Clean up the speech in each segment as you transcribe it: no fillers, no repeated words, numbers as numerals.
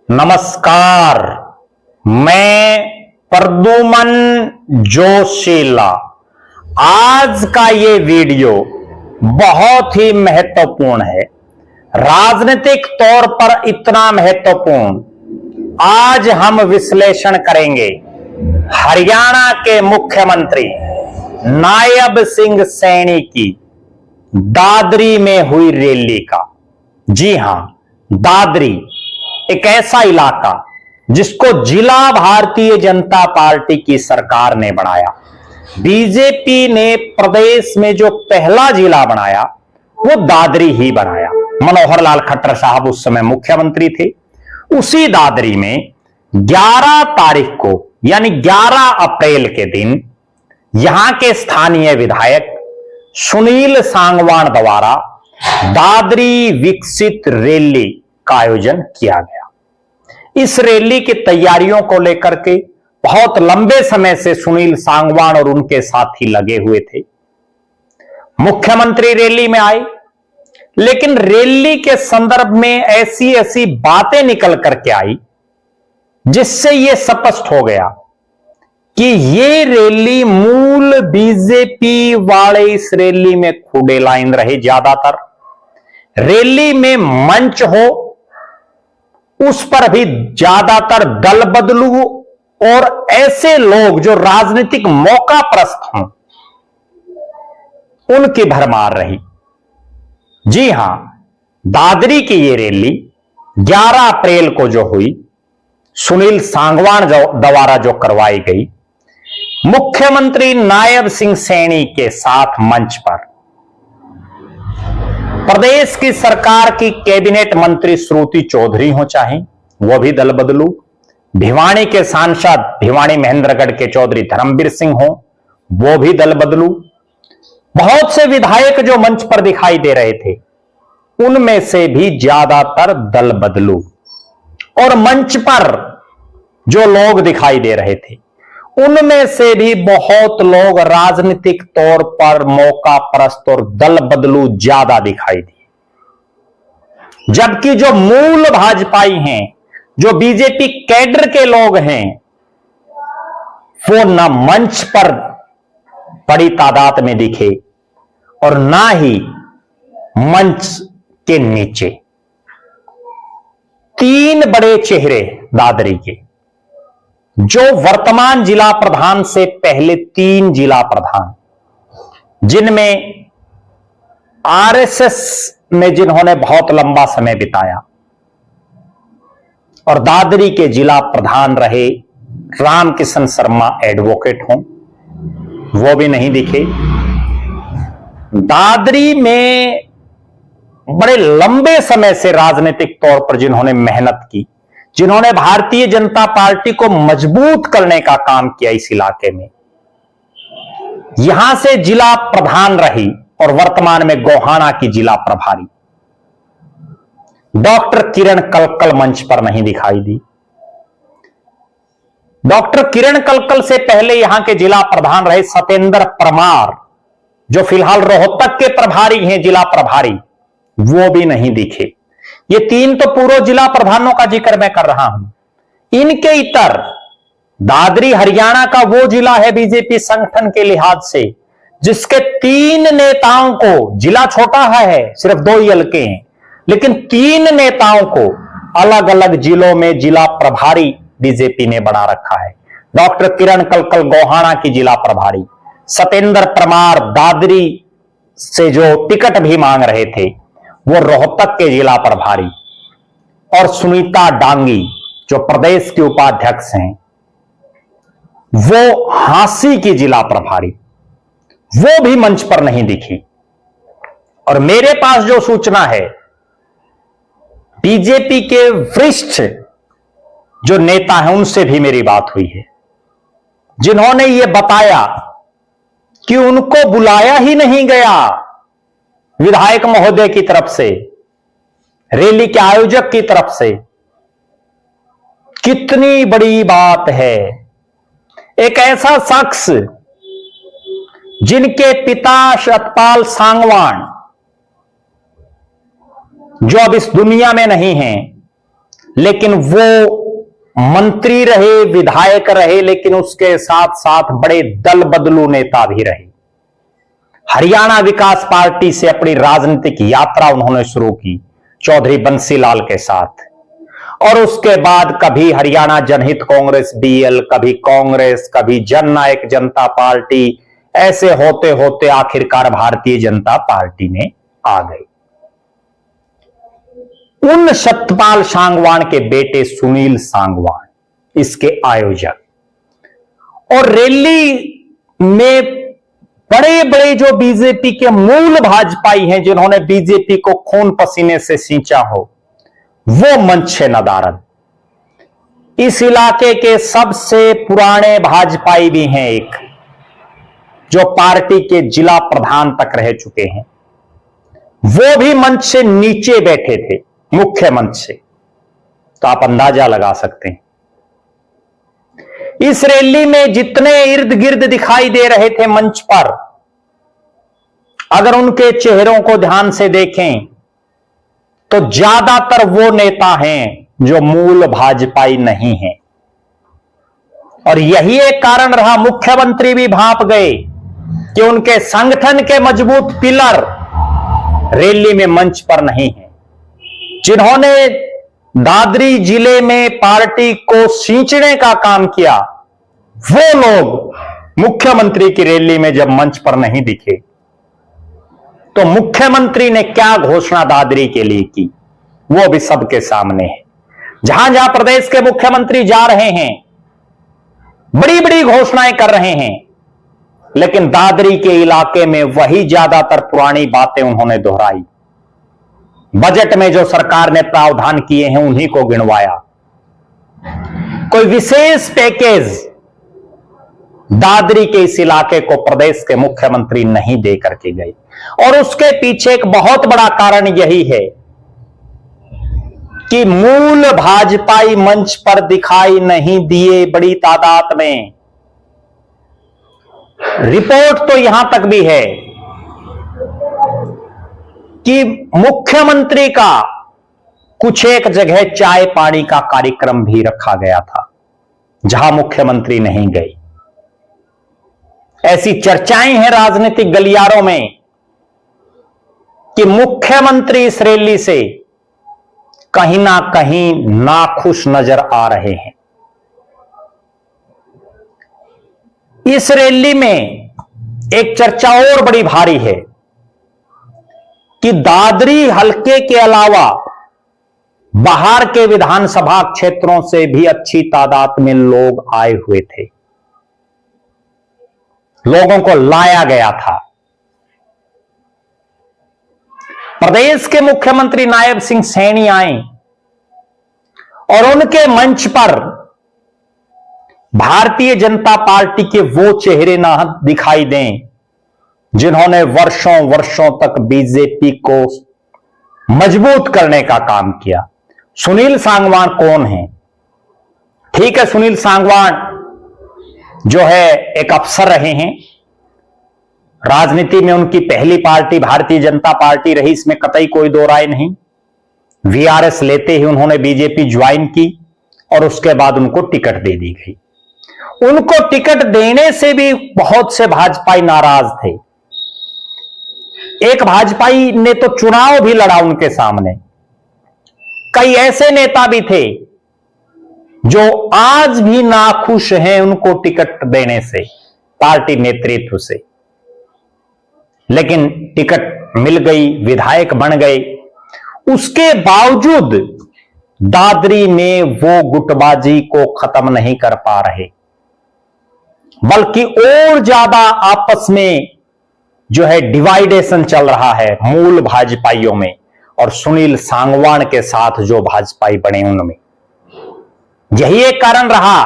नमस्कार। मैं प्रद्युमन जोशीला। आज का ये वीडियो बहुत ही महत्वपूर्ण है, राजनीतिक तौर पर इतना महत्वपूर्ण। आज हम विश्लेषण करेंगे हरियाणा के मुख्यमंत्री नायब सिंह सैनी की दादरी में हुई रैली का। जी हां, दादरी एक ऐसा इलाका जिसको जिला भारतीय जनता पार्टी की सरकार ने बनाया। बीजेपी ने प्रदेश में जो पहला जिला बनाया वो दादरी ही बनाया। मनोहर लाल खट्टर साहब उस समय मुख्यमंत्री थे। उसी दादरी में 11 तारीख को यानी 11 अप्रैल के दिन यहां के स्थानीय विधायक सुनील सांगवान द्वारा दादरी विकसित रैली का आयोजन किया गया। इस रैली की तैयारियों को लेकर के बहुत लंबे समय से सुनील सांगवान और उनके साथी लगे हुए थे। मुख्यमंत्री रैली में आए, लेकिन रैली के संदर्भ में ऐसी ऐसी बातें निकल करके आई जिससे यह स्पष्ट हो गया कि ये रैली मूल बीजेपी वाले इस रैली में खुडे लाइन रहे। ज्यादातर रैली में मंच हो, उस पर भी ज्यादातर दल बदलू और ऐसे लोग जो राजनीतिक मौका प्रस्त हों, उनकी भरमार रही। जी हां, दादरी की ये रैली 11 अप्रैल को जो हुई, सुनील सांगवान द्वारा जो करवाई गई, मुख्यमंत्री नायब सिंह सैनी के साथ मंच पर प्रदेश की सरकार की कैबिनेट मंत्री श्रुति चौधरी हो, चाहे वो भी दल बदलू, भिवानी के सांसद भिवानी महेंद्रगढ़ के चौधरी धर्मवीर सिंह हो, वो भी दल बदलू, बहुत से विधायक जो मंच पर दिखाई दे रहे थे उनमें से भी ज्यादातर दल बदलू, और मंच पर जो लोग दिखाई दे रहे थे उनमें से भी बहुत लोग राजनीतिक तौर पर मौका प्रस्त और दल बदलू ज्यादा दिखाई दिए। जबकि जो मूल भाजपाई हैं, जो बीजेपी कैडर के लोग हैं, वो न मंच पर बड़ी तादाद में दिखे और ना ही मंच के नीचे। 3 बड़े चेहरे दादरी के, जो वर्तमान जिला प्रधान से पहले 3 जिला प्रधान, जिनमें आरएसएस में जिन्होंने बहुत लंबा समय बिताया और दादरी के जिला प्रधान रहे रामकिशन शर्मा एडवोकेट हों, वो भी नहीं दिखे। दादरी में बड़े लंबे समय से राजनीतिक तौर पर जिन्होंने मेहनत की, जिन्होंने भारतीय जनता पार्टी को मजबूत करने का काम किया इस इलाके में, यहां से जिला प्रधान रही और वर्तमान में गोहाना की जिला प्रभारी डॉक्टर किरण कलकल मंच पर नहीं दिखाई दी। डॉक्टर किरण कलकल से पहले यहां के जिला प्रधान रहे सतेंद्र परमार, जो फिलहाल रोहतक के प्रभारी हैं, जिला प्रभारी, वो भी नहीं दिखे। ये 3 तो पूर्व जिला प्रधानों का जिक्र मैं कर रहा हूं। इनके इतर दादरी हरियाणा का वो जिला है बीजेपी संगठन के लिहाज से जिसके 3 नेताओं को, जिला छोटा है, सिर्फ 2 ही हल्के हैं, लेकिन 3 नेताओं को अलग अलग जिलों में जिला प्रभारी बीजेपी ने बना रखा है। डॉक्टर किरण कलकल गोहाना की जिला प्रभारी, सतेंद्र परमार दादरी से जो टिकट भी मांग रहे थे वो रोहतक के जिला प्रभारी, और सुनीता डांगी जो प्रदेश के उपाध्यक्ष हैं वो हांसी की जिला प्रभारी, वो भी मंच पर नहीं दिखी। और मेरे पास जो सूचना है, बीजेपी के वरिष्ठ जो नेता हैं उनसे भी मेरी बात हुई है, जिन्होंने ये बताया कि उनको बुलाया ही नहीं गया विधायक महोदय की तरफ से, रैली के आयोजक की तरफ से। कितनी बड़ी बात है। एक ऐसा शख्स जिनके पिता सतपाल सांगवान, जो अब इस दुनिया में नहीं हैं, लेकिन वो मंत्री रहे, विधायक रहे, लेकिन उसके साथ साथ बड़े दल बदलू नेता भी रहे। हरियाणा विकास पार्टी से अपनी राजनीतिक यात्रा उन्होंने शुरू की चौधरी बंसीलाल के साथ, और उसके बाद कभी हरियाणा जनहित कांग्रेस बीएल, कभी कांग्रेस, कभी जननायक जनता पार्टी, ऐसे होते होते आखिरकार भारतीय जनता पार्टी में आ गई। उन सतपाल सांगवान के बेटे सुनील सांगवान इसके आयोजक, और रैली में बड़े बड़े जो बीजेपी के मूल भाजपाई हैं, जिन्होंने बीजेपी को खून पसीने से सींचा हो, वो मंच है नदारद। इस इलाके के सबसे पुराने भाजपाई भी हैं एक, जो पार्टी के जिला प्रधान तक रह चुके हैं, वो भी मंच से नीचे बैठे थे, मुख्य मंच से। तो आप अंदाजा लगा सकते हैं इस रैली में जितने इर्द गिर्द दिखाई दे रहे थे मंच पर, अगर उनके चेहरों को ध्यान से देखें तो ज्यादातर वो नेता हैं जो मूल भाजपाई नहीं हैं। और यही एक कारण रहा, मुख्यमंत्री भी भांप गए कि उनके संगठन के मजबूत पिलर रैली में मंच पर नहीं है। जिन्होंने दादरी जिले में पार्टी को सींचने का काम किया, वो लोग मुख्यमंत्री की रैली में जब मंच पर नहीं दिखे, तो मुख्यमंत्री ने क्या घोषणा दादरी के लिए की, वो भी सबके सामने है। जहां जहां प्रदेश के मुख्यमंत्री जा रहे हैं, बड़ी बड़ी घोषणाएं कर रहे हैं, लेकिन दादरी के इलाके में वही ज्यादातर पुरानी बातें उन्होंने दोहराई। बजट में जो सरकार ने प्रावधान किए हैं उन्हीं को गिनवाया। कोई विशेष पैकेज दादरी के इस इलाके को प्रदेश के मुख्यमंत्री नहीं दे करके गए। और उसके पीछे एक बहुत बड़ा कारण यही है कि मूल भाजपाई मंच पर दिखाई नहीं दिए बड़ी तादाद में। रिपोर्ट तो यहां तक भी है कि मुख्यमंत्री का कुछ एक जगह चाय पानी का कार्यक्रम भी रखा गया था, जहां मुख्यमंत्री नहीं गए। ऐसी चर्चाएं हैं राजनीतिक गलियारों में कि मुख्यमंत्री इस रैली से कहीं ना कहीं नाखुश नजर आ रहे हैं। इस रैली में एक चर्चा और बड़ी भारी है कि दादरी हलके के अलावा बाहर के विधानसभा क्षेत्रों से भी अच्छी तादाद में लोग आए हुए थे, लोगों को लाया गया था। प्रदेश के मुख्यमंत्री नायब सिंह सैनी आए और उनके मंच पर भारतीय जनता पार्टी के वो चेहरे ना दिखाई दें जिन्होंने वर्षों वर्षों तक बीजेपी को मजबूत करने का काम किया। सुनील सांगवान कौन है? ठीक है, सुनील सांगवान जो है एक अफसर रहे हैं, राजनीति में उनकी पहली पार्टी भारतीय जनता पार्टी रही, इसमें कतई कोई दो राय नहीं। वीआरएस लेते ही उन्होंने बीजेपी ज्वाइन की और उसके बाद उनको टिकट दे दी गई। उनको टिकट देने से भी बहुत से भाजपाई नाराज थे। एक भाजपाई ने तो चुनाव भी लड़ा उनके सामने। कई ऐसे नेता भी थे जो आज भी नाखुश हैं उनको टिकट देने से, पार्टी नेतृत्व से। लेकिन टिकट मिल गई, विधायक बन गए। उसके बावजूद दादरी में वो गुटबाजी को खत्म नहीं कर पा रहे, बल्कि और ज्यादा आपस में जो है डिवाइडेशन चल रहा है मूल भाजपाइयों में और सुनील सांगवान के साथ जो भाजपाई बने उनमें। यही एक कारण रहा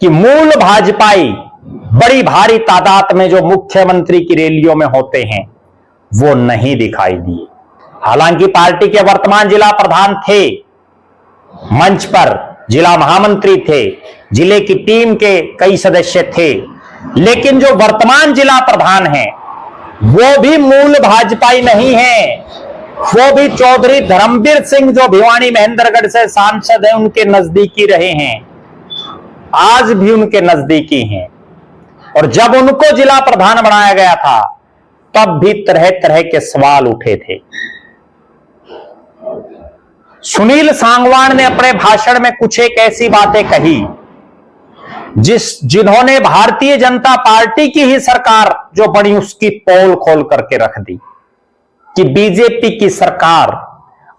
कि मूल भाजपाई बड़ी भारी तादाद में जो मुख्यमंत्री की रैलियों में होते हैं वो नहीं दिखाई दिए। हालांकि पार्टी के वर्तमान जिला प्रधान थे मंच पर, जिला महामंत्री थे, जिले की टीम के कई सदस्य थे, लेकिन जो वर्तमान जिला प्रधान हैं वो भी मूल भाजपाई नहीं है। वो भी चौधरी धर्मवीर सिंह जो भिवानी महेंद्रगढ़ से सांसद हैं, उनके नजदीकी रहे हैं, आज भी उनके नजदीकी हैं। और जब उनको जिला प्रधान बनाया गया था तब भी तरह तरह के सवाल उठे थे। सुनील सांगवान ने अपने भाषण में कुछ एक ऐसी बातें कही जिन्होंने भारतीय जनता पार्टी की ही सरकार जो बनी उसकी पोल खोल करके रख दी कि बीजेपी की सरकार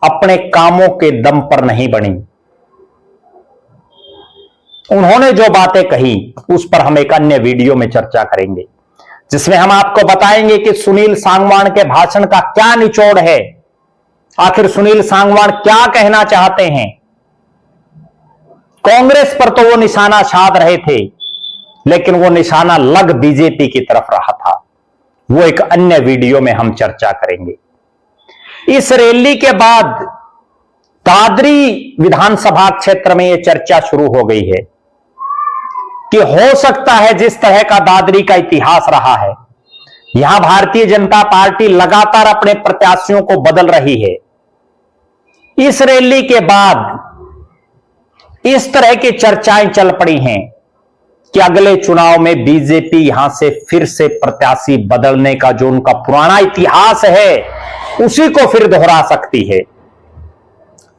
अपने कामों के दम पर नहीं बनी। उन्होंने जो बातें कही उस पर हम एक अन्य वीडियो में चर्चा करेंगे, जिसमें हम आपको बताएंगे कि सुनील सांगवान के भाषण का क्या निचोड़ है, आखिर सुनील सांगवान क्या कहना चाहते हैं। कांग्रेस पर तो वो निशाना साध रहे थे, लेकिन वो निशाना लग बीजेपी की तरफ रहा था। वो एक अन्य वीडियो में हम चर्चा करेंगे। इस रैली के बाद दादरी विधानसभा क्षेत्र में यह चर्चा शुरू हो गई है कि हो सकता है जिस तरह का दादरी का इतिहास रहा है, यहां भारतीय जनता पार्टी लगातार अपने प्रत्याशियों को बदल रही है। इस रैली के बाद इस तरह की चर्चाएं चल पड़ी हैं कि अगले चुनाव में बीजेपी यहां से फिर से प्रत्याशी बदलने का जो उनका पुराना इतिहास है उसी को फिर दोहरा सकती है।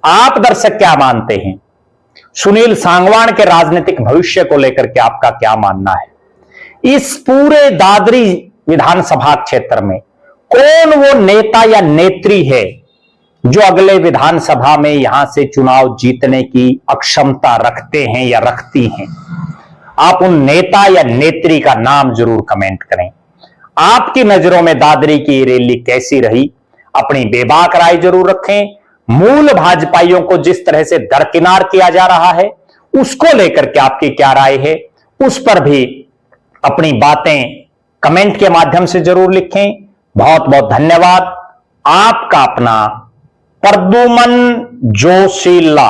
आप दर्शक क्या मानते हैं? सुनील सांगवान के राजनीतिक भविष्य को लेकर के आपका क्या मानना है? इस पूरे दादरी विधानसभा क्षेत्र में कौन वो नेता या नेत्री है जो अगले विधानसभा में यहां से चुनाव जीतने की अक्षमता रखते हैं या रखती हैं? आप उन नेता या नेत्री का नाम जरूर कमेंट करें। आपकी नजरों में दादरी की रैली कैसी रही? अपनी बेबाक राय जरूर रखें। मूल भाजपाइयों को जिस तरह से दरकिनार किया जा रहा है उसको लेकर के आपकी क्या राय है, उस पर भी अपनी बातें कमेंट के माध्यम से जरूर लिखें। बहुत बहुत धन्यवाद। आपका अपना प्रद्युमन जोशीला।